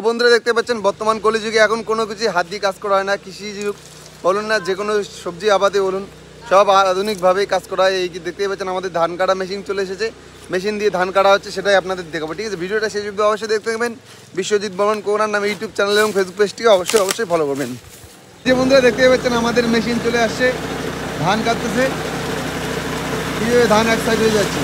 বন্ধুরা দেখতে পাচ্ছেন বর্তমান কলিযুগে এখন কোনো কিছু হাত দিয়ে কাজ করা হয় না। কৃষি যুগ বলুন না, যে কোনো সবজি আবাদে বলুন, সব আধুনিকভাবেই কাজ করা হয়। এই দেখতে পাচ্ছেন আমাদের ধান কাটা মেশিন চলে এসেছে, মেশিন দিয়ে ধান কাটা হচ্ছে, সেটাই আপনাদের দেখাবো। ঠিক আছে, ভিডিওটা শেষ অবধি অবশ্যই দেখতে থাকবেন। বিশ্বজিৎ বর্মন কোনার নামে ইউটিউব চ্যানেল এবং ফেসবুক পেজটিকে অবশ্যই ফলো করবেন। যে বন্ধুরা দেখতে পাচ্ছেন আমাদের মেশিন চলে আসছে, ধান কাটতেছে, কীভাবে ধান এক সাইড হয়ে যাচ্ছে।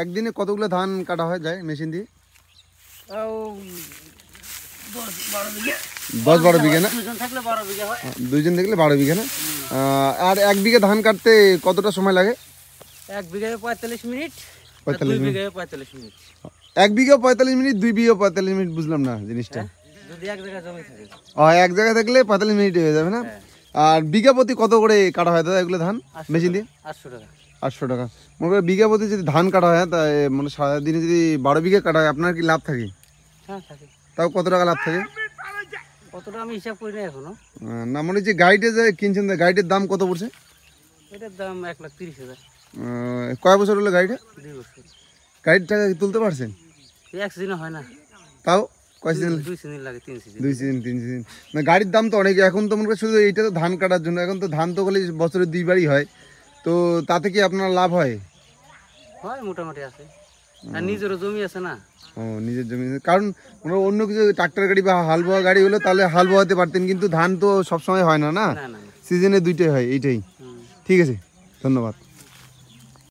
একদিনে কতগুলো ধান কাটা হয় যায় মেশিন দিয়ে? 10-12 বিঘা না? দুইজন থাকলে 12 বিঘা না? আর এক বিঘা ধান কাটতে কতটা সময় লাগে? এক বিঘায় 45 মিনিট। 45 মিনিট। 45 মিনিট। এক বিঘা 45 মিনিট, 2 বিঘা 45 মিনিট, বুঝলাম না জিনিসটা। যদি এক জায়গায় জমি থাকে। এক জায়গায় থাকলে 45 মিনিট হয়ে যাবে না? আর বিঘা প্রতি কত করে কাটা হয় দাদা এগুলো ধান মেশিন দিয়ে? 800 টাকা। 800 টাকা। মনে করেন বিঘা প্রতি যদি ধান কাটা হয়, তা মানে সারাদিনে যদি 12 বিঘা কাটা হয়, আপনার কি লাভ থাকে? হ্যাঁ থাকে। তাও কত টাকা লাভ থাকে? কতটা আমি হিসাব করি না এখনো। না মানে যে গাড়িতে যে কিনছেন, গাড়িটার দাম কত পড়ছে? এটার দাম 1,30,000। কয় বছর হলো গাড়িটা? 2 বছর। গাড়ির টাকা তুলতে পারছেন? এক সিজনে হয় না। তাও কয় সিজন? 2 সিজন লাগে, 3 সিজন। 2 season 3 season. না গাড়ির দাম তো অনেক। এখন তো মনে করেন শুধু এইটা তো ধান কাটার জন্য, এখন তো ধান তো খালি বছরে 2 বারই হয়, তো তাতে কি আপনার লাভ হয়? হয় মোটামুটি আছে। আর নিজেরও জমি আছে না। ও নিজের জমি, কারণ অন্য কিছু ট্রাক্টর গাড়ি বা হাল বোয়া গাড়ি হলে তাহলে হাল বোয়াতে পারতেন, কিন্তু ধান তো সবসময় হয় না, না না না। সিজনে 2টাই হয়, এইটাই। ঠিক আছে, ধন্যবাদ।